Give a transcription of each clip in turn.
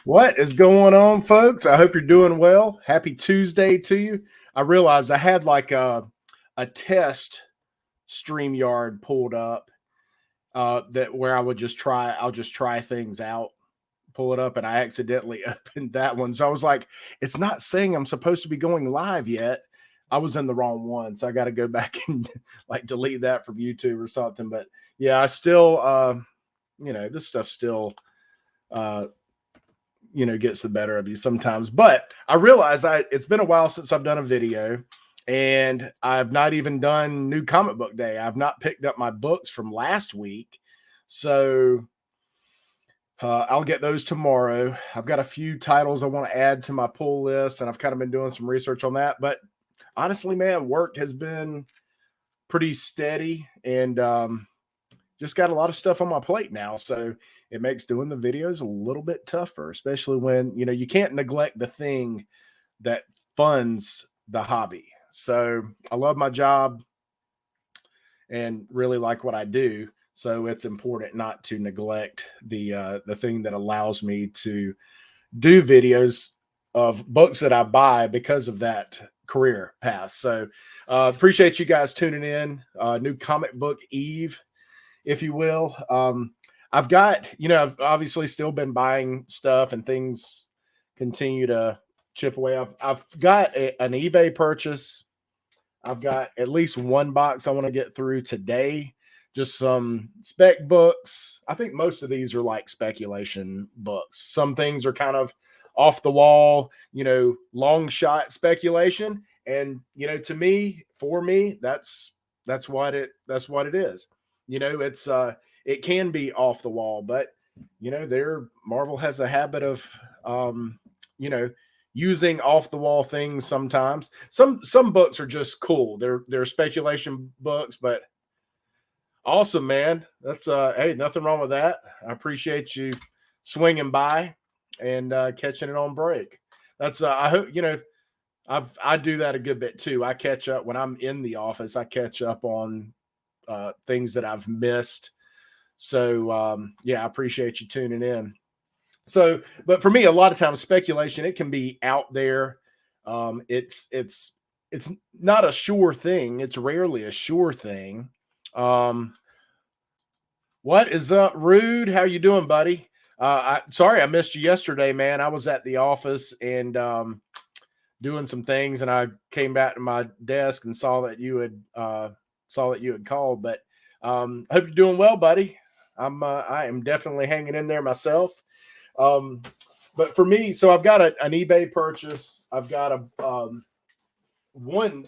What is going on, folks? I hope you're doing well. Happy Tuesday to you. I realized I had like a test StreamYard pulled up that where I'll just try things out, pull it up, and I accidentally opened that one. So I was like, it's not saying I'm supposed to be going live yet. I was in the wrong one, so I got to go back and like delete that from YouTube or something. But yeah, I still, this stuff still gets the better of you sometimes. But I realize it's been a while since I've done a video, and I've not even done New Comic Book Day. I've not picked up my books from last week, so I'll get those tomorrow. I've got a few titles I want to add to my pull list, and I've kind of been doing some research on that. But honestly, man, work has been pretty steady, and just got a lot of stuff on my plate now, so it makes doing the videos a little bit tougher, especially when, you can't neglect the thing that funds the hobby. So I love my job and really like what I do. So it's important not to neglect the thing that allows me to do videos of books that I buy because of that career path. So appreciate you guys tuning in. New Comic Book Eve, if you will. I've got, I've obviously still been buying stuff, and things continue to chip away. I've got an eBay purchase. I've got at least one box I want to get through today. Just some spec books. I think most of these are like speculation books. Some things are kind of off the wall, long shot speculation. And, for me, that's what it is. It can be off the wall, but Marvel has a habit of using off the wall things sometimes. Some books are just cool. They're speculation books, but awesome, man. That's hey, nothing wrong with that. I appreciate you swinging by and catching it on break. That's I hope I do that a good bit too. I catch up when I'm in the office. I catch up on things that I've missed. So I appreciate you tuning in. So, but for me, a lot of times speculation, it can be out there. It's not a sure thing. It's rarely a sure thing. What is up, Rude? How you doing, buddy? Sorry I missed you yesterday, man. I was at the office and doing some things, and I came back to my desk and saw that you had called. But hope you're doing well, buddy. I am definitely hanging in there myself. But for me, so I've got an eBay purchase. I've got one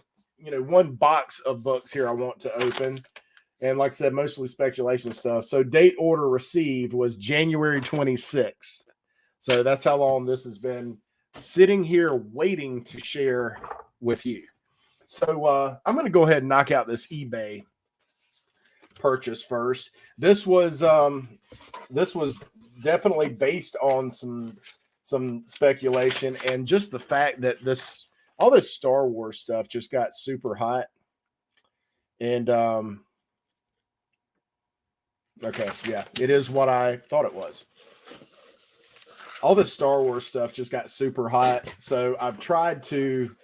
box of books here I want to open. And like I said, mostly speculation stuff. So date order received was January 26th. So that's how long this has been sitting here waiting to share with you. So I'm going to go ahead and knock out this eBay purchase first. This was definitely based on some speculation, and just the fact that all this Star Wars stuff just got super hot. And okay, yeah, it is what I thought it was. All this Star Wars stuff just got super hot, so I've tried to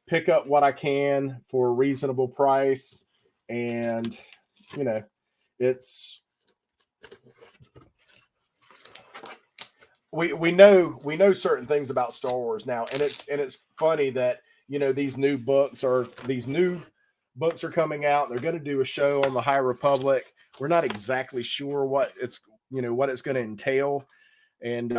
pick up what I can for a reasonable price, and it's we know certain things about Star Wars now, and it's funny that these new books are coming out. They're going to do a show on the High Republic. We're not exactly sure what it's going to entail. And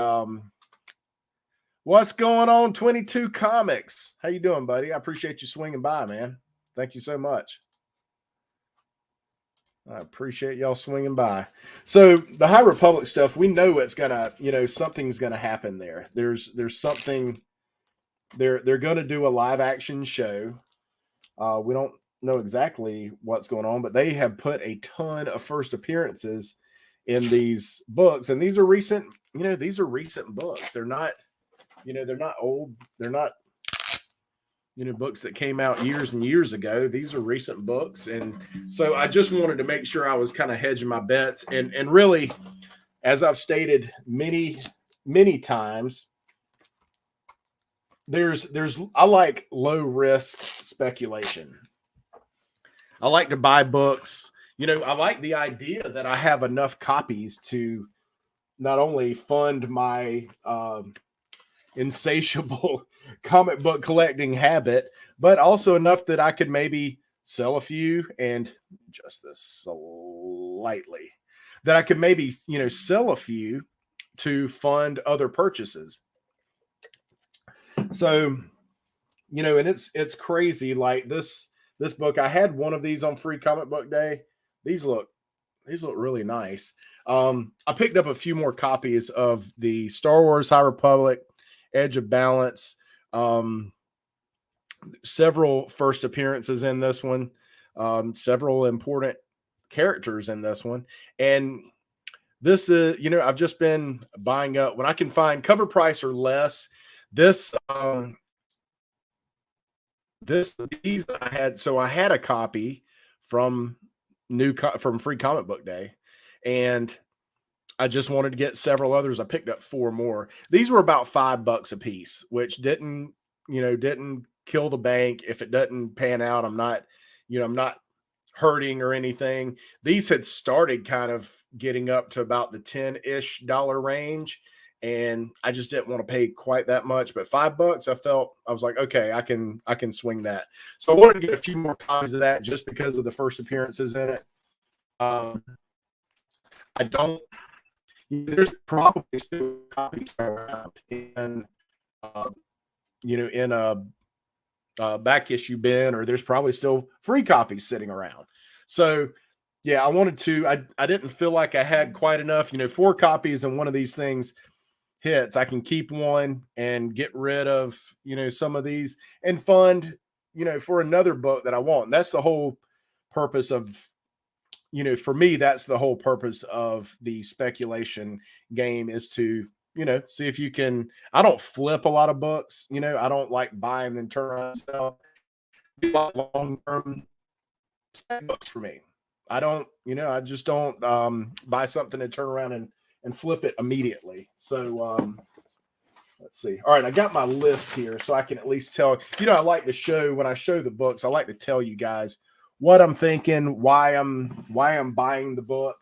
what's going on, 22 Comics? How you doing, buddy? I appreciate you swinging by, man. Thank you so much. I appreciate y'all swinging by. So the High Republic stuff, we know it's gonna, something's gonna happen there. There's something. They're gonna do a live action show. We don't know exactly what's going on, but they have put a ton of first appearances in these books, and these are recent. These are recent books. They're not, they're not old. They're not, books that came out years and years ago. These are recent books, and so I just wanted to make sure I was kind of hedging my bets. And really, as I've stated many many times I like low risk speculation. I like to buy books. I like the idea that I have enough copies to not only fund my insatiable comic book collecting habit, but also enough that I could maybe sell a few, and just this slightly, that I could maybe, sell a few to fund other purchases. So, and it's crazy. Like this book, I had one of these on Free Comic Book Day. These look really nice. I picked up a few more copies of the Star Wars High Republic, Edge of Balance, several first appearances in this one, several important characters in this one. And this is, I've just been buying up when I can find cover price or less. These I had a copy from from Free Comic Book Day, and I just wanted to get several others. I picked up 4 more. These were about $5 a piece, which didn't kill the bank. If it doesn't pan out, I'm not hurting or anything. These had started kind of getting up to about the $10-ish range, and I just didn't want to pay quite that much. But $5, I was like, okay, I can swing that. So I wanted to get a few more copies of that just because of the first appearances in it. There's probably still copies around in a back issue bin, or there's probably still free copies sitting around. So yeah, I didn't feel like I had quite enough. 4 copies and one of these things hits, I can keep one and get rid of some of these and fund for another book that I want. And that's the whole purpose of for me, that's the whole purpose of the speculation game, is to see if you can. I don't flip a lot of books. I don't like buy and then turn around and sell. Long-term books for me. I don't, I just don't buy something and turn around and flip it immediately. So let's see. All right, I got my list here so I can at least tell. I like to show, when I show the books, I like to tell you guys what I'm thinking, why I'm buying the book.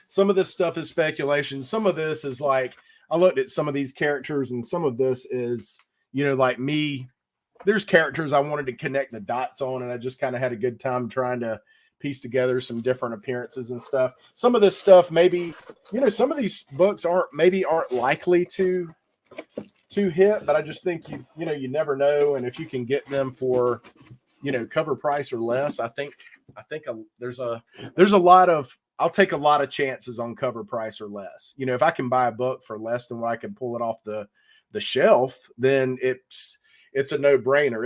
Some of this stuff is speculation. Some of this is like, I looked at some of these characters, and some of this is, like me. There's characters I wanted to connect the dots on, and I just kind of had a good time trying to piece together some different appearances and stuff. Some of this stuff, maybe, some of these books aren't likely to hit, but I just think you never know. And if you can get them for, cover price or less, I think there's a lot of, I'll take a lot of chances on cover price or less. If I can buy a book for less than what I can pull it off the shelf, then it's a no-brainer.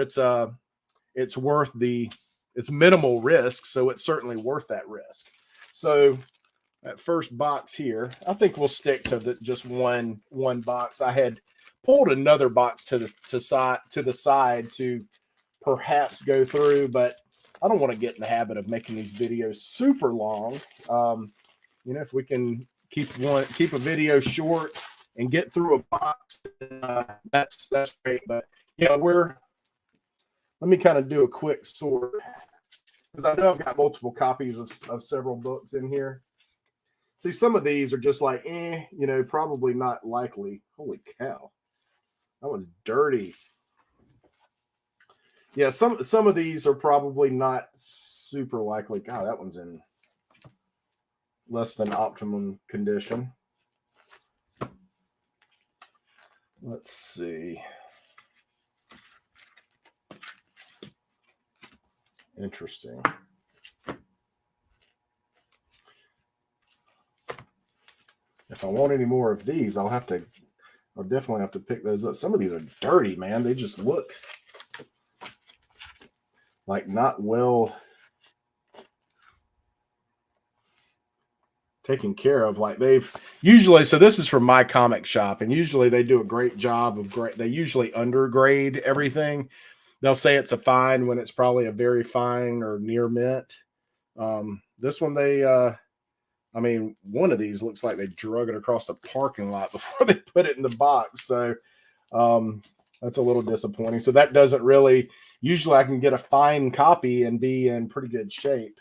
It's minimal risk, so it's certainly worth that risk. So that first box here, I think we'll stick to just one box. I had pulled another box to the side to perhaps go through, but I don't want to get in the habit of making these videos super long. If we can keep a video short and get through a box, that's great. But let me kind of do a quick sort, because I know I've got multiple copies of several books in here. See, some of these are just like, probably not likely. Holy cow, that one's dirty. Yeah, some of these are probably not super likely. God, that one's in less than optimum condition. Let's see. Interesting. If I want any more of these, I'll definitely have to pick those up. Some of these are dirty, man. They just look like not well taken care of. Like they've usually, so this is from my comic shop, and usually they do a great job of they usually undergrade everything. They'll say it's a fine when it's probably a very fine or near mint. This one, they I mean, one of these looks like they drug it across the parking lot before they put it in the box. So that's a little disappointing. So that doesn't really, usually I can get a fine copy and be in pretty good shape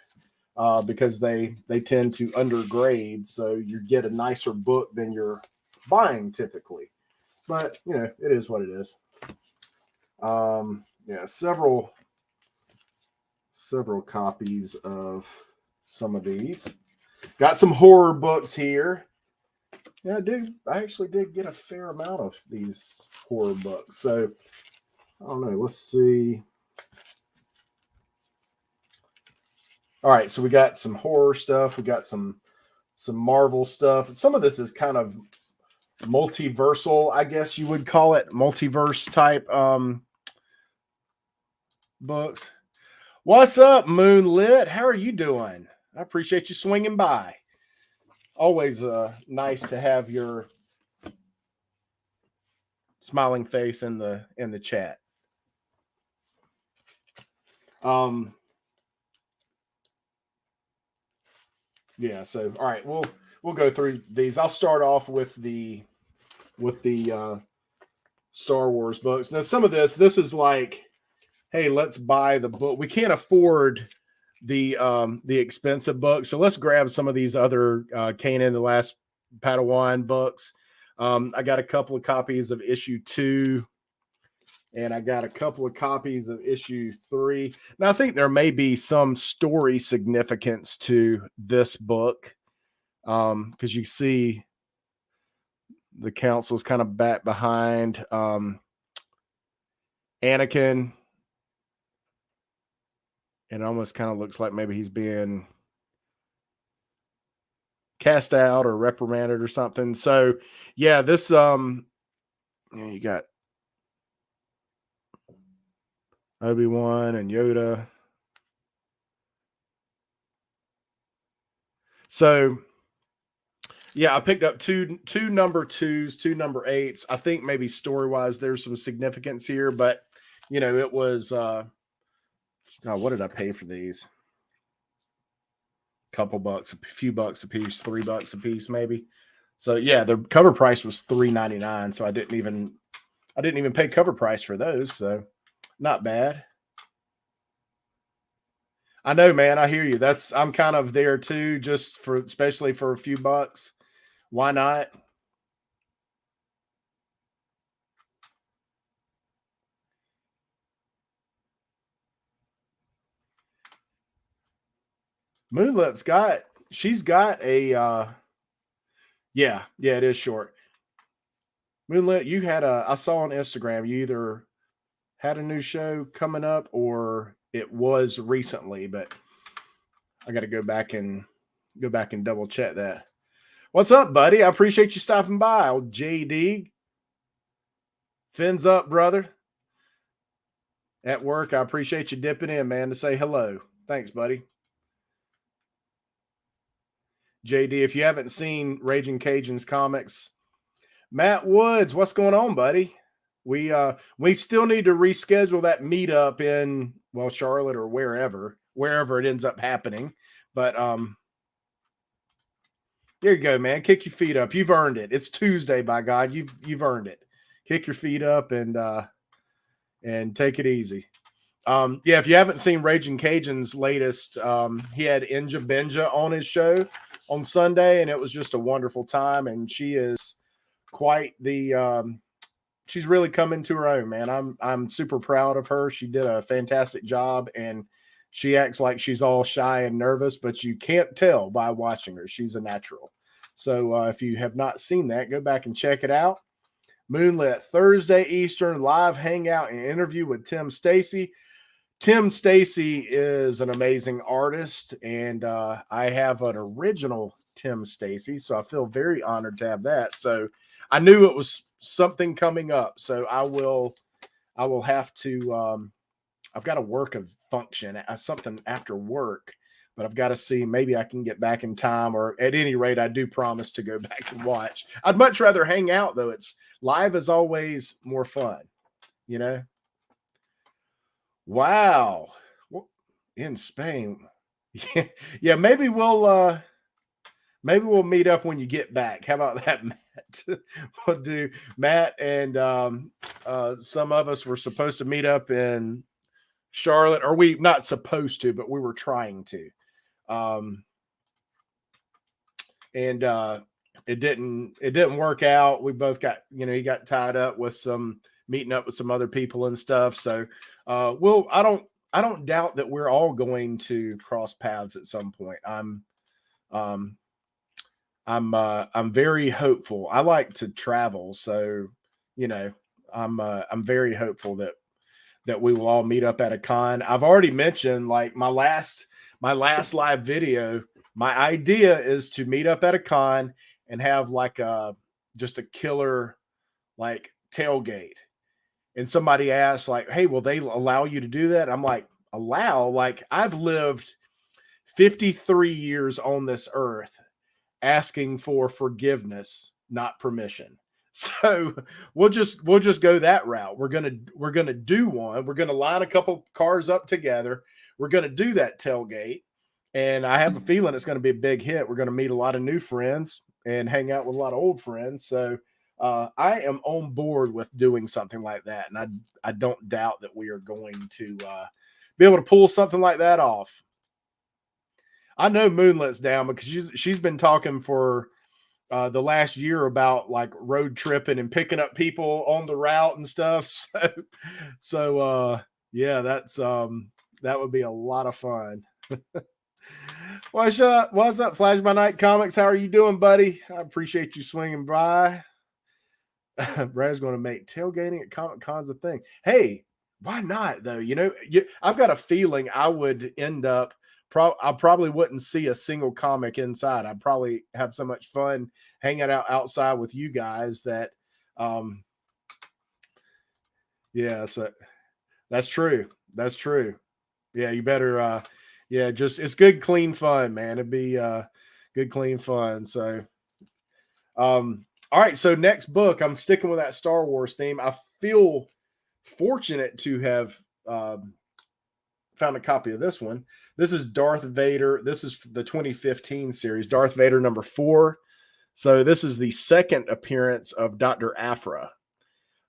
because they tend to undergrade. So you get a nicer book than you're buying typically. But, you know, it is what it is. Yeah, several copies of some of these. Got some horror books here. Yeah, I actually did get a fair amount of these horror books. So I don't know. Let's see. All right, so we got some horror stuff. We got some Marvel stuff. Some of this is kind of multiversal, I guess you would call it, multiverse type books. What's up, Moonlit? How are you doing? I appreciate you swinging by. Always nice to have your smiling face in the chat. Yeah, so all right, we'll go through these. I'll start off with the Star Wars books. Now some of this is like, hey, let's buy the book. We can't afford the expensive books, so let's grab some of these other Kanan the Last Padawan books. I got a couple of copies of issue 2, and I got a couple of copies of issue 3. Now I think there may be some story significance to this book because you see the council's kind of back behind Anakin. It almost kind of looks like maybe he's being cast out or reprimanded or something. So yeah, this you got Obi-Wan and Yoda. So yeah, I picked up two number 2s, 2 number 8s. I think maybe story-wise there's some significance here, but you know, it was what did I pay for these? Couple bucks, a few bucks a piece, $3 a piece maybe. So yeah, the cover price was $3.99, so I didn't even pay cover price for those, so not bad. I know, man. I hear you. I'm kind of there too, especially for a few bucks. Why not? Moonlight's she's got a yeah, it is short. Moonlit, you had I saw on Instagram, you either had a new show coming up or it was recently, but I got to go back and double check that. What's up, buddy? I appreciate you stopping by. Old JD. Fins up, brother. At work, I appreciate you dipping in, man, to say hello. Thanks, buddy. JD, if you haven't seen Raging Cajuns comics, Matt Woods, what's going on, buddy? We still need to reschedule that meetup in Charlotte or wherever it ends up happening. But there you go, man. Kick your feet up. You've earned it. It's Tuesday, by God. You've earned it. Kick your feet up and take it easy. Yeah, if you haven't seen Raging Cajun's latest, he had Inja Benja on his show on Sunday, and it was just a wonderful time. And she is quite the she's really come into her own, man. I'm super proud of her. She did a fantastic job, and she acts like she's all shy and nervous, but you can't tell by watching her. She's a natural. So if you have not seen that, go back and check it out. Moonlit Thursday Eastern live hangout and interview with Tim Stacy. Tim Stacy is an amazing artist, and I have an original Tim Stacy, so I feel very honored to have that. So I knew it was something coming up, so I will have to. I've got to work a function, something after work, but I've got to see maybe I can get back in time, or at any rate, I do promise to go back and watch. I'd much rather hang out though. It's live is always more fun, you know. Wow. In Spain. Yeah, maybe we'll Maybe we'll meet up when you get back. How about that, Matt? We'll do Matt and some of us were supposed to meet up in Charlotte, or we not supposed to, but we were trying to. Um, and it didn't work out. We both got, he got tied up with some meeting up with some other people and stuff. So I don't doubt that we're all going to cross paths at some point. Um I'm very hopeful. I like to travel, so I'm very hopeful that we will all meet up at a con. I've already mentioned, like, my last live video, my idea is to meet up at a con and have like just a killer like tailgate. And somebody asked, like, hey, will they allow you to do that? I'm like, allow? Like, I've lived 53 years on this earth asking for forgiveness, not permission. So we'll just go that route. We're gonna do one. We're gonna line a couple cars up together. We're gonna do that tailgate, and I have a feeling it's gonna be a big hit. We're gonna meet a lot of new friends and hang out with a lot of old friends. So I am on board with doing something like that, and I don't doubt that we are going to be able to pull something like that off. I know Moonlet's down because she's been talking for the last year about like road tripping and picking up people on the route and stuff. So yeah, that would be a lot of fun. What's up, Flash by Night Comics? How are you doing, buddy? I appreciate you swinging by. Brad's going to make tailgating at Comic Con's a thing. Hey, why not though? I've got a feeling I would end up. I probably wouldn't see a single comic inside. I'd probably have so much fun hanging out outside with you guys that, yeah, so that's true. That's true. Yeah, you better, yeah, just it's good, clean fun, man. It'd be good, clean fun. So, all right. So next book, I'm sticking with that Star Wars theme. I feel fortunate to have found a copy of this one. This is Darth Vader. This is the 2015 series, Darth Vader number 4. So this is the second appearance of Dr. Aphra.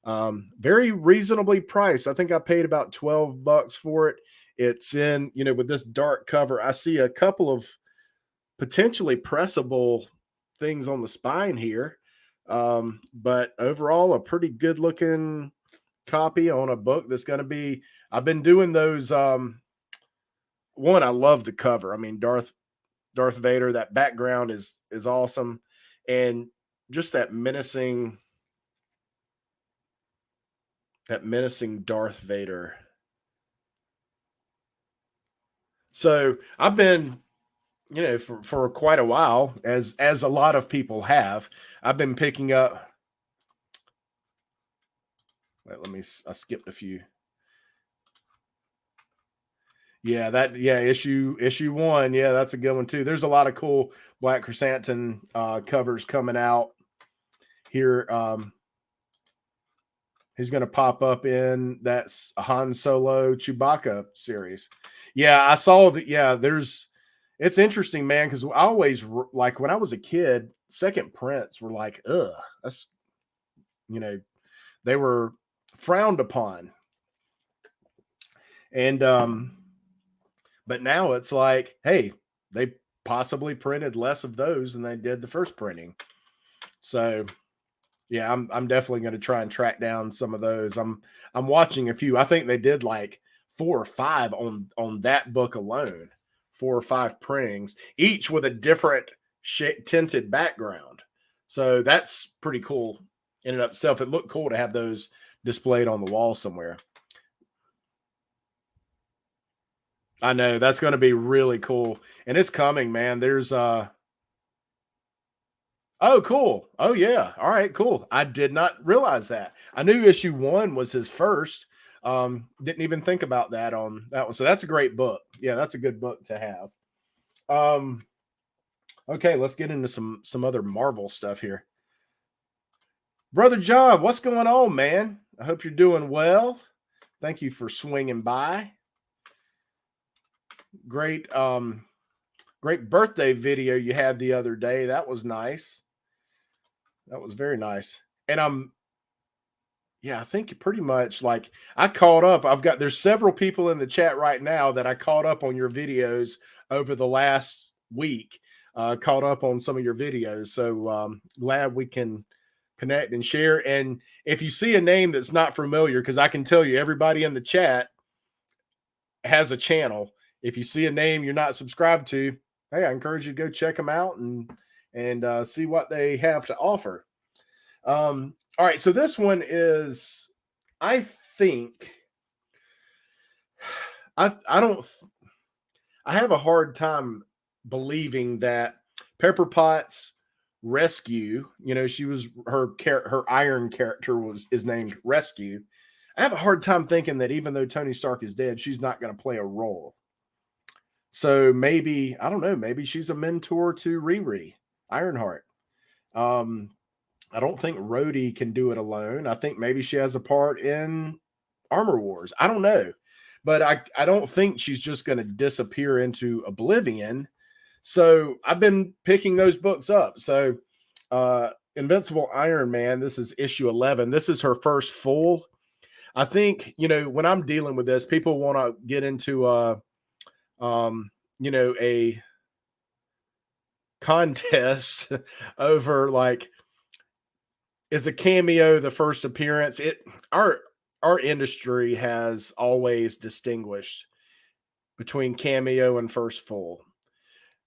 Very reasonably priced. I think I paid about $12 for it. It's in, with this dark cover. I see a couple of potentially pressable things on the spine here. But overall, a pretty good looking copy on a book that's going to be, I've been doing those, one, I love the cover. I mean, Darth Vader, that background is awesome. And just that menacing Darth Vader. So I've been, for quite a while, as a lot of people have, I've been picking up. Wait, I skipped a few. Yeah, issue 1. Yeah, that's a good one too. There's a lot of cool Black Chrysanthemum covers coming out here. He's going to pop up in that Han Solo Chewbacca series. Yeah, I saw that. Yeah, it's interesting, man, because I always, like, when I was a kid, second prints were like, ugh, that's, they were frowned upon. And but now it's like, hey, they possibly printed less of those than they did the first printing. So yeah, I'm definitely going to try and track down some of those. I'm watching a few. I think they did like 4 or 5 on that book alone. 4 or 5 printings, each with a different tinted background. So that's pretty cool in and of itself. It looked cool to have those displayed on the wall somewhere. I know that's going to be really cool, and it's coming, man. There's oh, cool. Oh yeah. All right, cool. I did not realize that. I knew issue 1 was his first. Didn't even think about that on that one. So that's a great book. Yeah, that's a good book to have. Okay, let's get into some other Marvel stuff here. Brother John, what's going on, man? I hope you're doing well. Thank you for swinging by. Great. great birthday video you had the other day. That was nice. That was very nice. And yeah, I think pretty much like I caught up. There's several people in the chat right now that I caught up on your videos over the last week. Caught up on some of your videos. So glad we can connect and share. And if you see a name that's not familiar, because I can tell you everybody in the chat has a channel. If you see a name you're not subscribed to, hey, I encourage you to go check them out and see what they have to offer. All right, so this one is, I think, I have a hard time believing that Pepper Potts Rescue, she was her iron character is named Rescue. I have a hard time thinking that even though Tony Stark is dead, she's not going to play a role. So maybe, I don't know, maybe she's a mentor to Riri Ironheart. I don't think Rhodey can do it alone. I think maybe she has a part in Armor Wars. I don't know. But I don't think she's just going to disappear into oblivion. So I've been picking those books up. So Invincible Iron Man, this is issue 11. This is her first full. I think, when I'm dealing with this, people want to get into a contest over like, is a cameo the first appearance? Our industry has always distinguished between cameo and first full.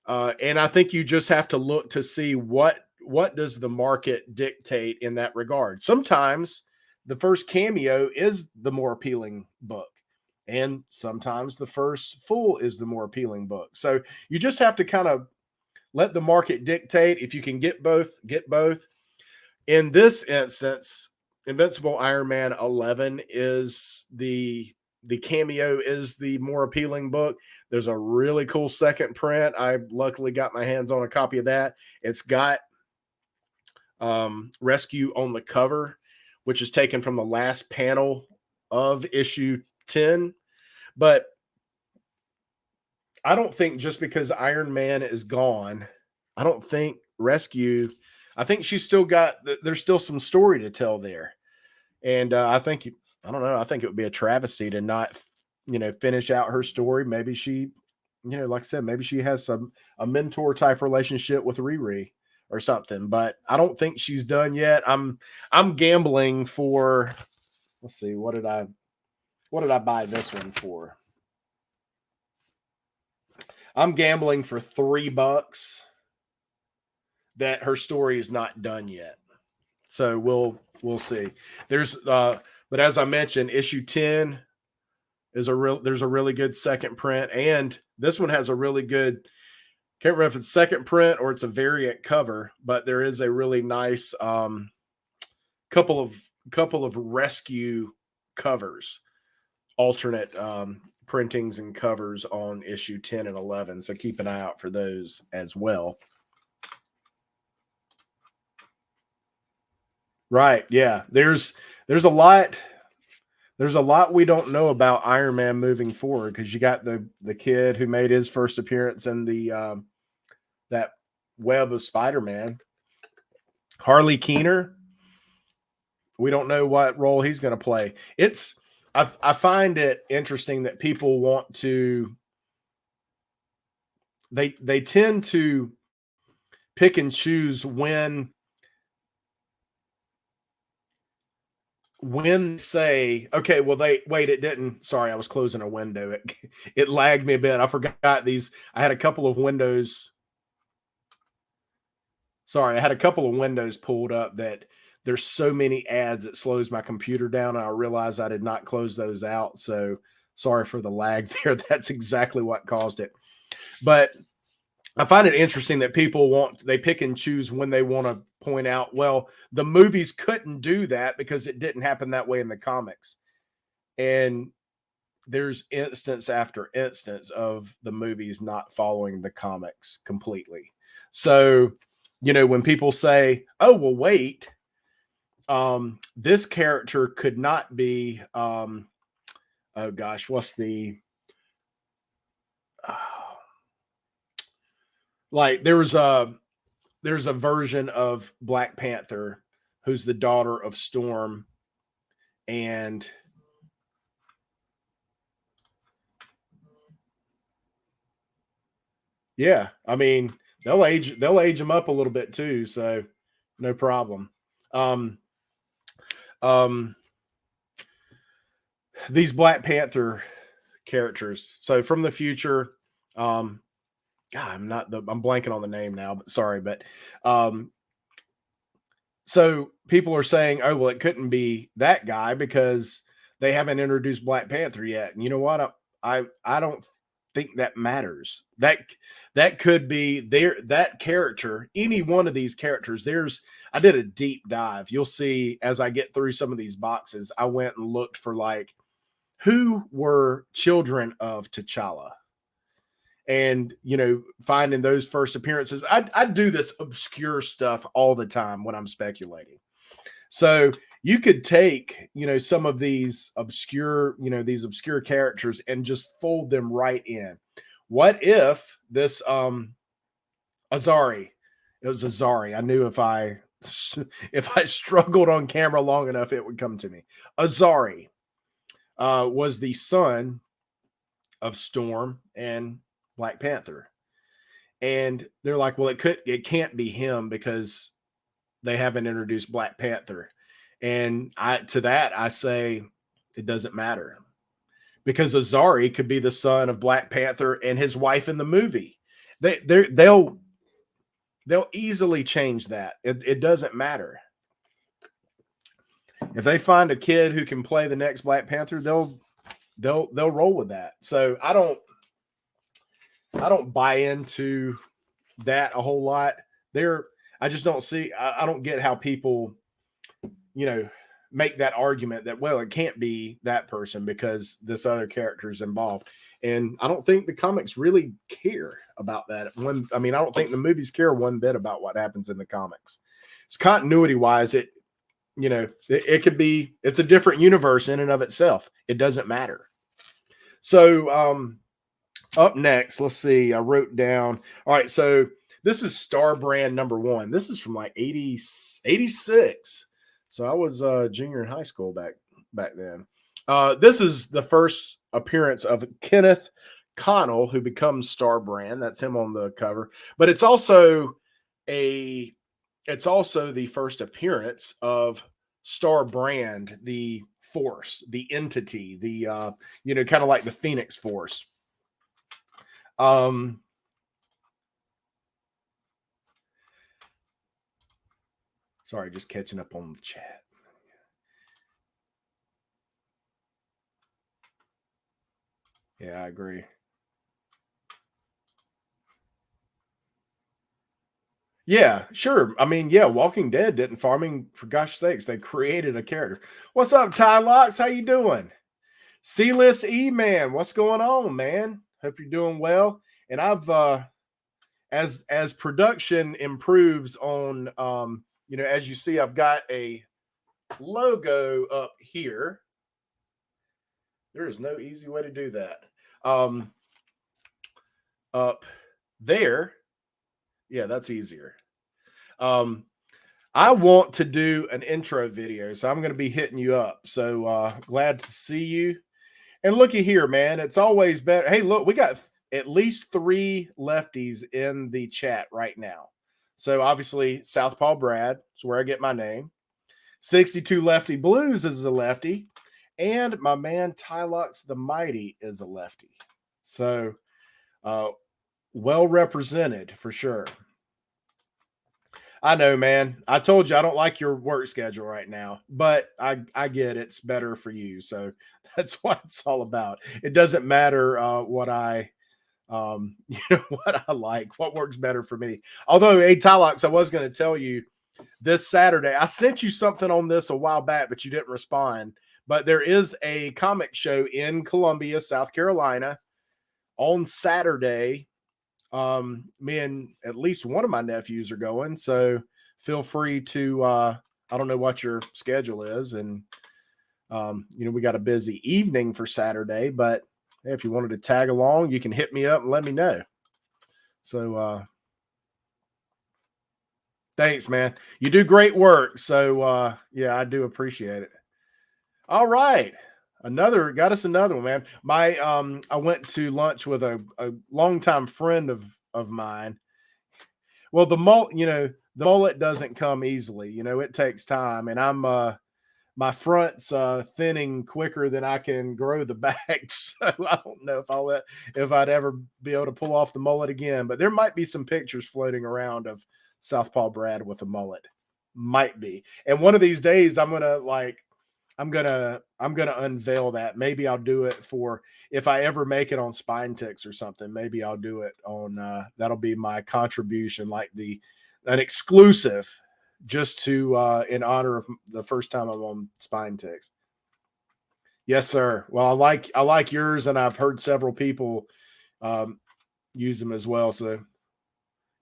And I think you just have to look to see what does the market dictate in that regard. Sometimes the first cameo is the more appealing book, and sometimes the first full is the more appealing book. So you just have to kind of let the market dictate. If you can get both, get both. In this instance, Invincible Iron Man 11 is the cameo is the more appealing book. There's a really cool second print. I luckily got my hands on a copy of that. It's got Rescue on the cover, which is taken from the last panel of issue 10. But I don't think just because Iron Man is gone, I don't think Rescue, I think she's still got, there's still some story to tell there. And I think, I don't know, I think it would be a travesty to not, finish out her story. Maybe she, like I said, maybe she has a mentor type relationship with Riri or something, but I don't think she's done yet. I'm gambling for, let's see, what did I buy this one for? I'm gambling for $3 that her story is not done yet. So we'll see. There's but as I mentioned, issue 10 is there's a really good second print, and this one has a really good, can't remember if it's second print or it's a variant cover, but there is a really nice couple of rescue covers, alternate printings and covers on issue 10 and 11. So keep an eye out for those as well. Right. Yeah. There's a lot we don't know about Iron Man moving forward, because you got the kid who made his first appearance in the that web of Spider-Man. Harley Keener. We don't know what role he's going to play. I find it interesting that people want to, they tend to pick and choose when say, okay, well, it didn't, sorry, I was closing a window. It lagged me a bit. I forgot these. I had a couple of windows. Sorry, I had a couple of windows pulled up that there's so many ads, it slows my computer down. And I realized I did not close those out. So sorry for the lag there. That's exactly what caused it. But I find it interesting that people they pick and choose when they want to point out, well, the movies couldn't do that because it didn't happen that way in the comics. And there's instance after instance of the movies not following the comics completely. So, when people say, oh, well, wait, this character could not be, oh gosh, what's the, Like there's a version of Black Panther who's the daughter of Storm, and yeah, I mean they'll age them up a little bit too, so no problem. Um, um, these Black Panther characters. So from the future, um, God, I'm blanking on the name now, but sorry, but um, so people are saying, oh well, it couldn't be that guy because they haven't introduced Black Panther yet. And you know what? I don't think that matters. That could be there. That character, any one of these characters. I did a deep dive. You'll see as I get through some of these boxes. I went and looked for like who were children of T'Challa, and finding those first appearances. I do this obscure stuff all the time when I'm speculating. So you could take some of these obscure characters and just fold them right in. What if this Azari? It was Azari. I knew if I struggled on camera long enough, it would come to me. Azari was the son of Storm and Black Panther. And they're like, well, it can't be him because they haven't introduced Black Panther. And I say it doesn't matter because Azari could be the son of Black Panther and his wife in the movie. They'll easily change that. It doesn't matter. If they find a kid who can play the next Black Panther, they'll roll with that. So I don't buy into that a whole lot. I just don't see. I don't get how people, make that argument that well, it can't be that person because this other character is involved. And I don't think the comics really care about that. I don't think the movies care one bit about what happens in the comics. It's continuity wise. It could be. It's a different universe in and of itself. It doesn't matter. So up next, let's see. I wrote down. All right, so this is Star Brand #1. This is from like 86. So I was junior in high school back then. This is the first appearance of Kenneth Connell, who becomes Star Brand. That's him on the cover. But it's also the first appearance of Star Brand, the force, the entity, the kind of like the Phoenix Force. Sorry, just catching up on the chat. Yeah, I agree. Yeah, sure. I mean, yeah, Walking Dead didn't farming for gosh sakes. They created a character. What's up, Ty Locks? How you doing? C-list E-Man, what's going on, man? Hope you're doing well. And I've as production improves on as you see, I've got a logo up here. There is no easy way to do that. Up there. Yeah, that's easier. I want to do an intro video, so I'm going to be hitting you up. So glad to see you. And looky here, man. It's always better. Hey, look, we got at least 3 lefties in the chat right now. So obviously, Southpaw Brad is where I get my name. 62 Lefty Blues is a lefty. And my man Tylux the Mighty is a lefty. So well represented for sure. I know, man. I told you I don't like your work schedule right now, but I get it's better for you. So that's what it's all about. It doesn't matter what I what I like, what works better for me. Although, hey, Tylox, I was going to tell you this Saturday, I sent you something on this a while back, but you didn't respond. But there is a comic show in Columbia, South Carolina on Saturday. Me and at least one of my nephews are going, so feel free to I don't know what your schedule is, and we got a busy evening for Saturday, but if you wanted to tag along, you can hit me up and let me know. So Thanks, man. You do great work. So yeah, I do appreciate it. All right. Got us another one, man. I went to lunch with a longtime friend of mine. Well, the mullet doesn't come easily. It takes time, and my front's thinning quicker than I can grow the back. So I don't know if I'd ever be able to pull off the mullet again. But there might be some pictures floating around of Southpaw Brad with a mullet. Might be. And one of these days I'm gonna unveil that. Maybe I'll do it for if I ever make it on Spine Ticks or something. Maybe I'll do it on that'll be my contribution, like the an exclusive, just to in honor of the first time I'm on Spine Ticks. Yes, sir. Well, I like yours, and I've heard several people use them as well. So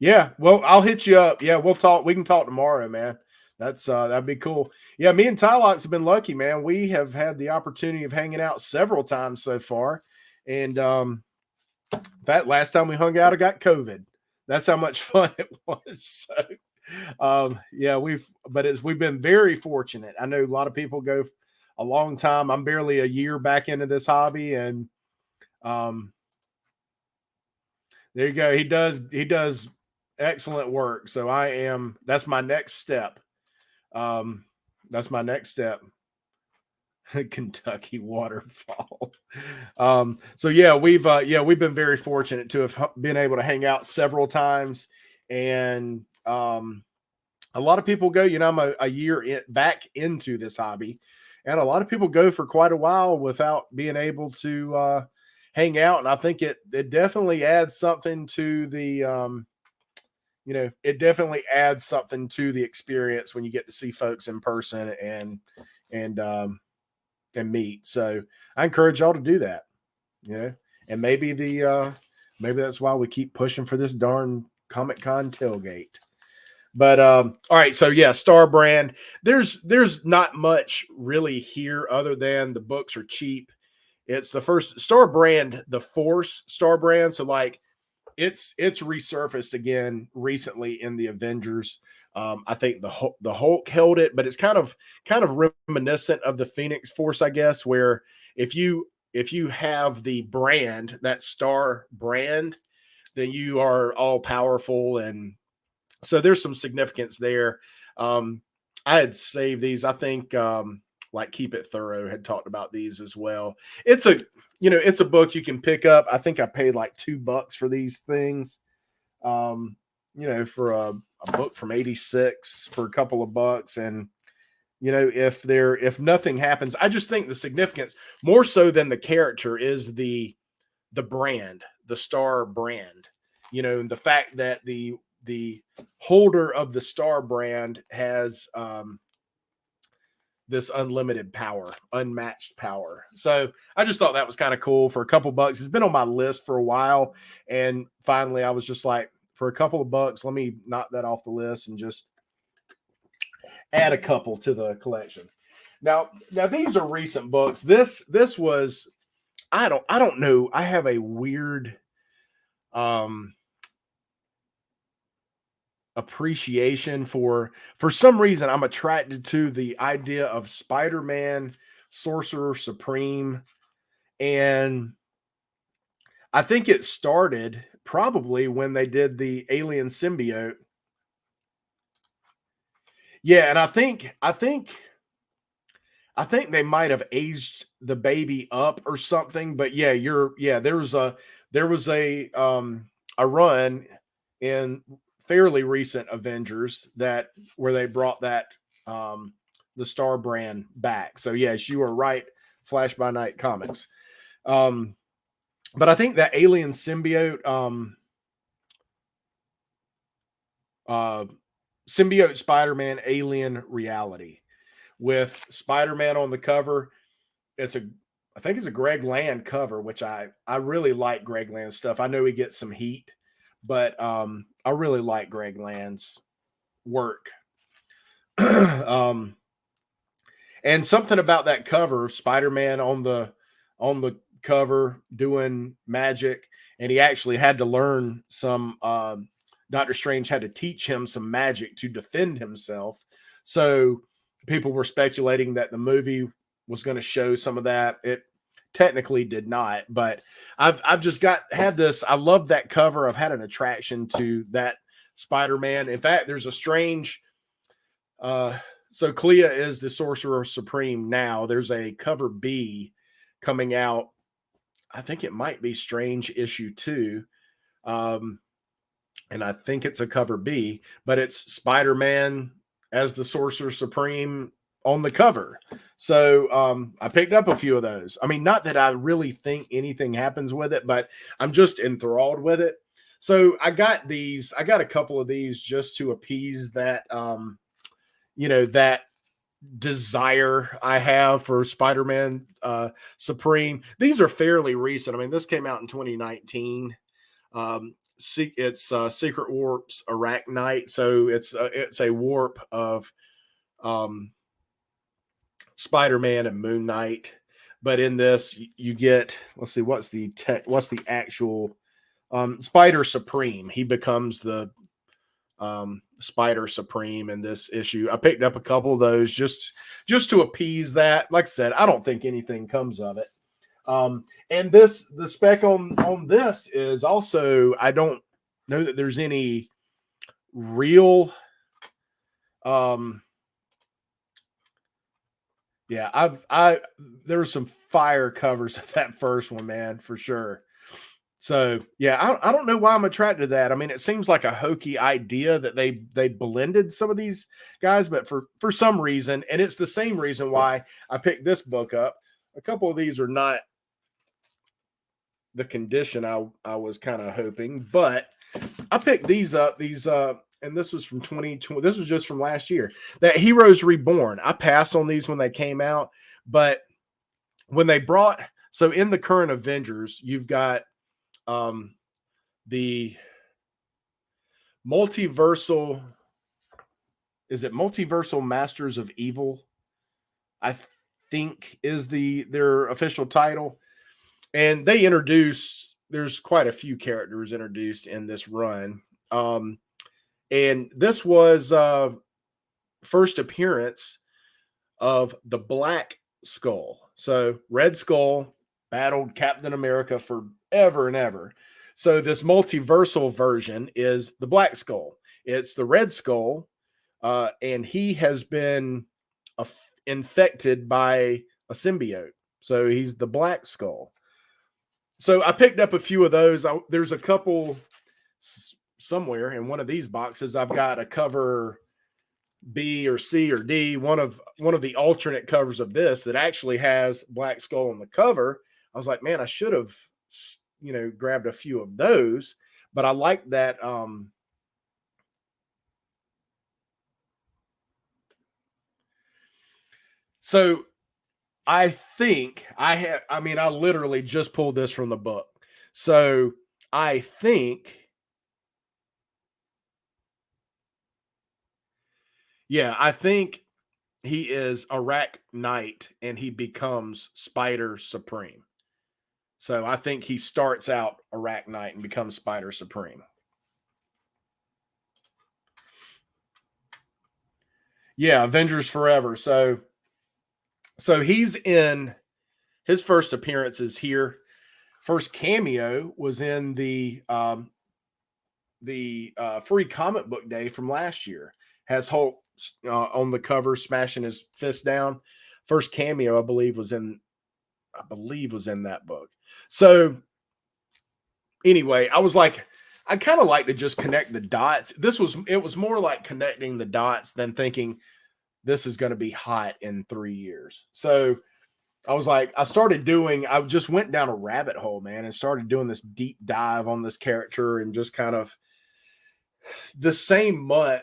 yeah, well, I'll hit you up. Yeah, we'll talk. We can talk tomorrow, man. That'd be cool. Yeah, me and Tylox have been lucky, man. We have had the opportunity of hanging out several times so far. And in fact, last time we hung out, I got COVID. That's how much fun it was. So yeah, we've been very fortunate. I know a lot of people go a long time. I'm barely a year back into this hobby, and um there you go. He does excellent work. So that's my next step. That's my next step. Kentucky waterfall. So we've been very fortunate to have been able to hang out several times, and a lot of people go. I'm a year back into this hobby, and a lot of people go for quite a while without being able to hang out, and I think it definitely adds something to the it definitely adds something to the experience when you get to see folks in person and meet. So I encourage y'all to do that, and maybe that's why we keep pushing for this darn Comic Con tailgate. But all right, so yeah, Star Brand. There's not much really here other than the books are cheap. It's the first Star Brand, the Force Star Brand. So like it's resurfaced again recently in the Avengers. I think the Hulk held it, but it's kind of reminiscent of the Phoenix Force, I guess, where if you have the brand, that Star Brand, then you are all powerful, and so there's some significance there. I had saved these. I think like Keep It Thorough had talked about these as well. It's a book you can pick up. I think I paid like $2 for these things. For a book from '86 for a couple of bucks. And if nothing happens, I just think the significance more so than the character is the brand, the Star Brand. And the fact that the holder of the Star Brand has this unlimited power, unmatched power. So I just thought that was kind of cool for a couple bucks. It's been on my list for a while, and finally I was just like, for a couple of bucks, let me knock that off the list and just add a couple to the collection. Now these are recent books. This was I don't know. I have a weird appreciation for some reason. I'm attracted to the idea of Spider-Man, Sorcerer Supreme, and I think it started probably when they did the Alien Symbiote. Yeah, and I think they might have aged the baby up or something, but yeah, there was a run in fairly recent Avengers where they brought that the Star Brand back. So yes, you are right, Flash by Night Comics. But I think that Alien Symbiote Symbiote Spider-Man Alien Reality with Spider-Man on the cover. I think it's a Greg Land cover, which I really like Greg Land's stuff. I know he gets some heat, but I really like Greg Land's work. And something about that cover, Spider-Man on the cover doing magic, and he actually had to learn some Doctor Strange had to teach him some magic to defend himself. So people were speculating that the movie was going to show some of that. It technically did not, but I've just had this. I love that cover. I've had an attraction to that Spider-Man. In fact, there's a strange so Clea is the Sorcerer Supreme now. There's a cover B coming out. I think it might be Strange issue 2. And I think it's a cover B, but it's Spider-Man as the Sorcerer Supreme on the cover. So I picked up a few of those. I mean, not that I really think anything happens with it, but I'm just enthralled with it. So I got these. I got a couple of these just to appease that that desire I have for Spider-Man Supreme. These are fairly recent. I mean, this came out in 2019. It's Secret Warp's Arachnite, so it's a warp of Spider-Man and Moon Knight. But in this, you get, let's see, what's the actual Spider Supreme. He becomes the Spider Supreme in this issue. I picked up a couple of those just to appease that. Like I said, I don't think anything comes of it. And the spec on this is also, I don't know that there's any real there were some fire covers of that first one, man, for sure. So yeah, I don't know why I'm attracted to that. I mean, it seems like a hokey idea that they blended some of these guys, but for some reason, and it's the same reason why I picked this book up. A couple of these are not the condition I was kind of hoping, but I picked these up. And this was from 2020. This was just from last year. That Heroes Reborn. I passed on these when they came out, but when they brought, so in the current Avengers, you've got the multiversal. Is it Multiversal Masters of Evil? I think is their official title. And they introduce, there's quite a few characters introduced in this run. And this was first appearance of the Black Skull. So Red Skull battled Captain America forever and ever. So this multiversal version is the Black Skull. It's the Red Skull, and he has been infected by a symbiote. So he's the Black Skull. So I picked up a few of those. There's a couple somewhere in one of these boxes. I've got a cover B or C or D, one of the alternate covers of this that actually has Black Skull on the cover. I was like, man, I should have, grabbed a few of those, but I like that. So I think I literally just pulled this from the book. So I think, I think he is Arachnite and he becomes Spider Supreme. So I think he starts out Arachnite and becomes Spider Supreme. Yeah, Avengers Forever. So he's in his first appearances here. First cameo was in the free comic book day from last year. Has Hulk on the cover smashing his fist down. First cameo, I believe, was in that book. So anyway, I was like, I kind of like to just connect the dots. It was more like connecting the dots than thinking this is going to be hot in 3 years. So I was like, I just went down a rabbit hole, man, and started doing this deep dive on this character and just kind of the same month.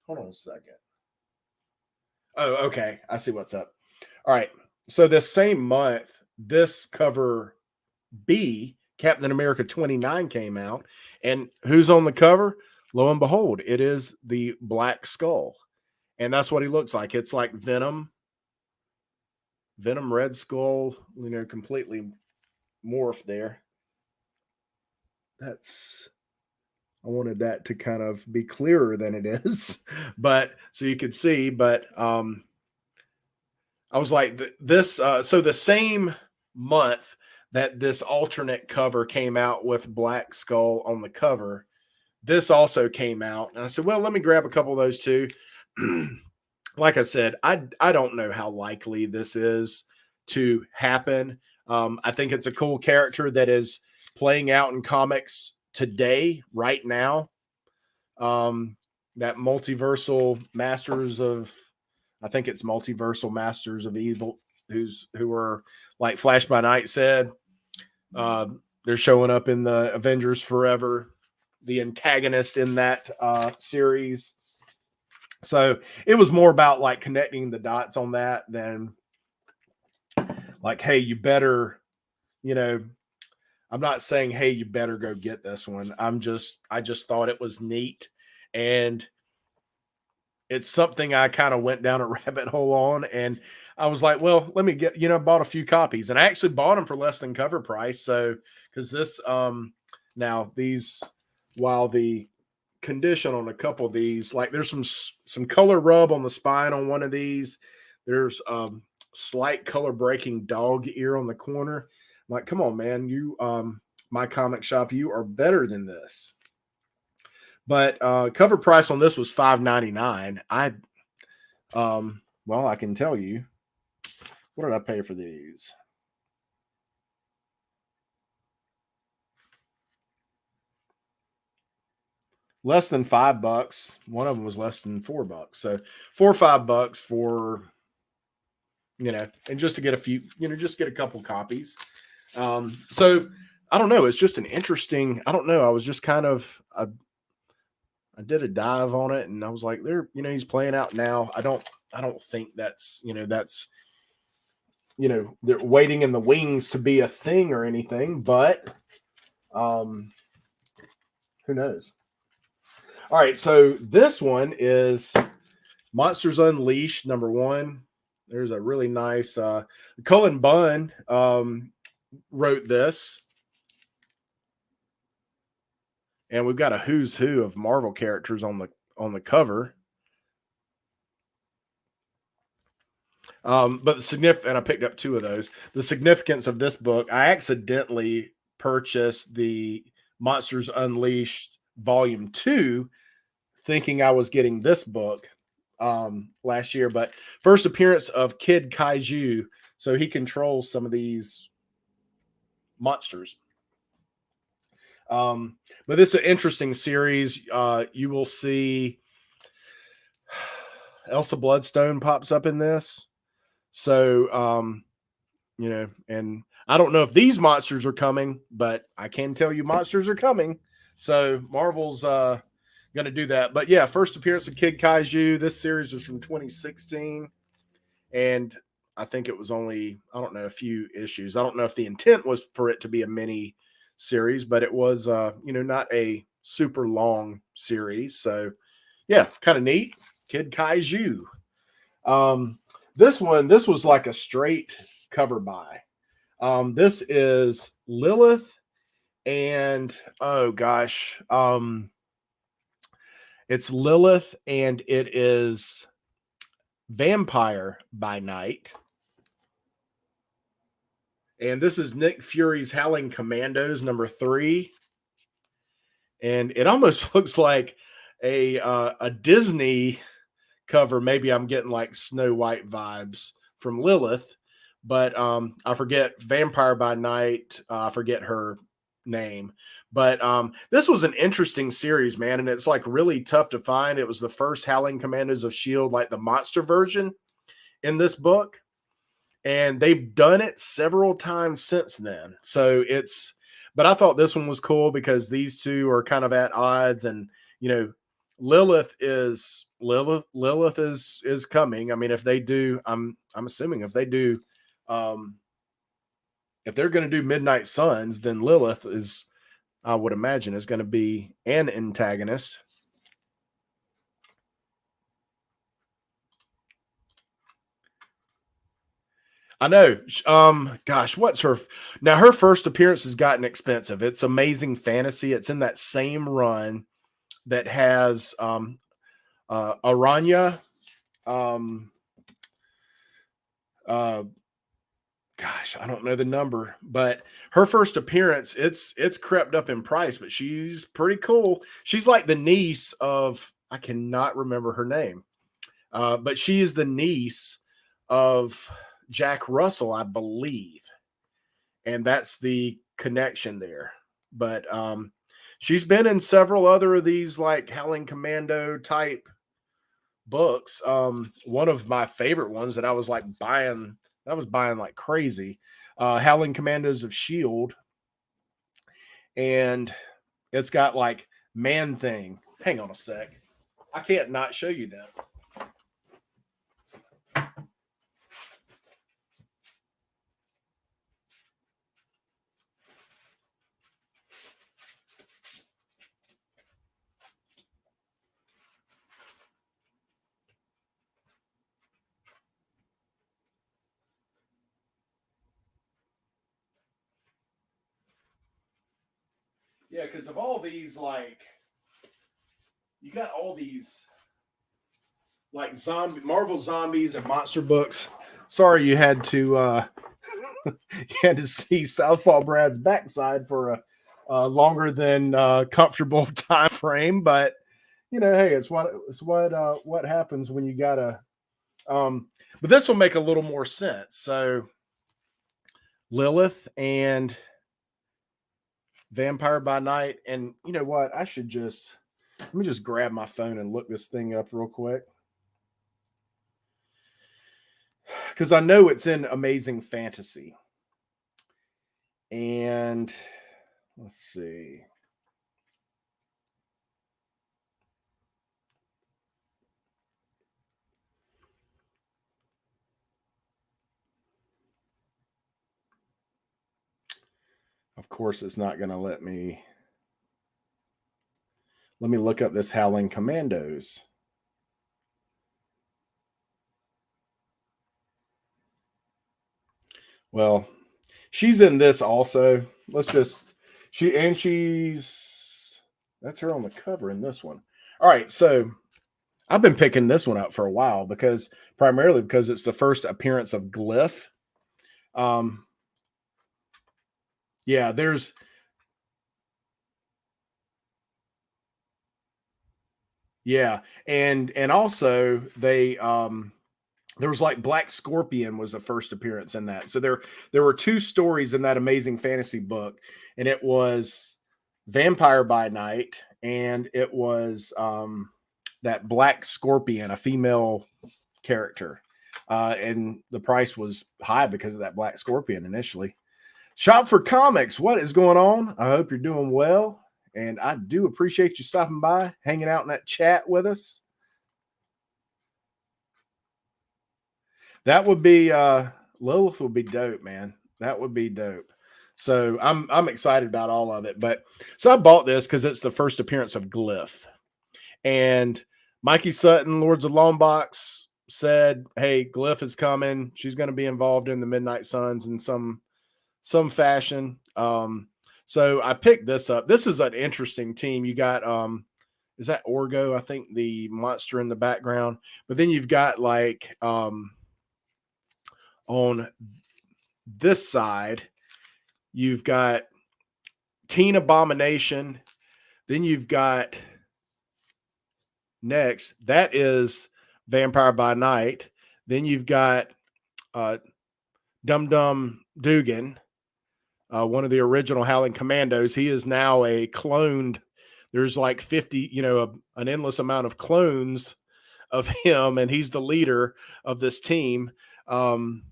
Hold on a second. Oh, okay. I see what's up. All right. So this same month, this cover B, Captain America 29 came out. And who's on the cover? Lo and behold, it is the Black Skull. And that's what he looks like. It's like Venom, Red Skull, completely morphed there. I wanted that to kind of be clearer than it is, but so you could see. But I was like, this. So the same month that this alternate cover came out with Black Skull on the cover, this also came out, and I said, well, let me grab a couple of those too. Like I said, I don't know how likely this is to happen. I think it's a cool character that is playing out in comics today, right now. That multiversal masters of, I think it's multiversal masters of evil, who are like Flash by Night said. They're showing up in the Avengers Forever, the antagonist in that series. So it was more about like connecting the dots on that than like, hey, you better, you know, I'm not saying, hey, you better go get this one. I just thought it was neat. And it's something I kind of went down a rabbit hole on. And I was like, well, let me get, bought a few copies. And I actually bought them for less than cover price. So, because this, now these, while the condition on a couple of these, like there's some color rub on the spine on one of these. There's slight color breaking dog ear on the corner. I'm like, come on, man, you my comic shop, you are better than this. But cover price on this was $5.99. Well, I can tell you, what did I pay for these? Less than $5. One of them was less than $4. So $4 or $5 for, and just to get a few, just get a couple copies. So I don't know. It's just an interesting, I don't know. I was just kind of, I did a dive on it and I was like, he's playing out now. I don't think that's, they're waiting in the wings to be a thing or anything, but who knows? All right, so this one is Monsters Unleashed #1. There's a really nice Cullen Bunn wrote this. And we've got a who's who of Marvel characters on the cover. But the significant, and I picked up 2 of those. The significance of this book, I accidentally purchased the Monsters Unleashed Volume 2, thinking I was getting this book last year. But first appearance of Kid Kaiju, so he controls some of these monsters. But this is an interesting series. You will see Elsa Bloodstone pops up in this. So, and I don't know if these monsters are coming, but I can tell you monsters are coming. So Marvel's going to do that. But yeah, first appearance of Kid Kaiju. This series was from 2016. And I think it was only, I don't know, a few issues. I don't know if the intent was for it to be a mini series, but it was, not a super long series. So yeah, kind of neat. Kid Kaiju. This was like a straight cover buy. This is Lilith and oh gosh, it's Lilith and it is Vampire by Night. And this is Nick Fury's Howling Commandos #3. And it almost looks like a Disney cover. Maybe I'm getting like Snow White vibes from Lilith, but I forget Vampire by Night. I forget her name, but this was an interesting series, man, and it's like really tough to find. It was the first Howling Commandos of S.H.I.E.L.D., like the monster version in this book, and they've done it several times since then. So but I thought this one was cool because these two are kind of at odds, and Lilith is coming. I mean, if they do, I'm assuming if they do, if they're going to do Midnight Suns, then Lilith is, I would imagine, is going to be an antagonist. I know. Gosh, what's her? Now, her first appearance has gotten expensive. It's Amazing Fantasy. It's in that same run that has Aranya. Gosh, I don't know the number, but her first appearance, it's crept up in price, but she's pretty cool. She's like the niece of, I cannot remember her name, but she is the niece of Jack Russell, I believe, and that's the connection there. But she's been in several other of these like Howling Commando type books. One of my favorite ones that I was buying like crazy, Howling Commandos of Shield, and it's got like Man Thing. Hang on a sec, I can't not show you this. Yeah, because of all these, like, you got all these like Marvel zombies and monster books. Sorry, you had to you had to see Southpaw Brad's backside for a longer than comfortable time frame, but you know, hey, it's what happens when you gotta. But this will make a little more sense. So Lilith and Vampire by Night, and you know what? Let me just grab my phone and look this thing up real quick, because I know it's in Amazing Fantasy. And let's see. Of course, it's not going to let me. Let me look up this Howling Commandos. Well, she's in this also. That's her on the cover in this one. All right, so I've been picking this one up for a while primarily because it's the first appearance of Glyph. Yeah, and also they there was like Black Scorpion was the first appearance in that. So there were two stories in that Amazing Fantasy book, and it was Vampire by Night, and it was that Black Scorpion, a female character. And the price was high because of that Black Scorpion initially. Shop for Comics, what is going on? I hope you're doing well, and I do appreciate you stopping by, hanging out in that chat with us. That would be Lilith would be dope, man. That would be dope. So I'm excited about all of it. But so I bought this because it's the first appearance of Glyph. And Mikey Sutton, Lords of Longbox, said, hey, Glyph is coming. She's going to be involved in the Midnight Suns in some fashion. So I picked this up. This is an interesting team. You got is that Orgo? I think the monster in the background. But then you've got like on this side, you've got Teen Abomination. Then you've got next, that is Vampire by Night. Then you've got Dum Dum Dugan, one of the original Howling Commandos. He is now a cloned. There's like 50, an endless amount of clones of him, and he's the leader of this team. Is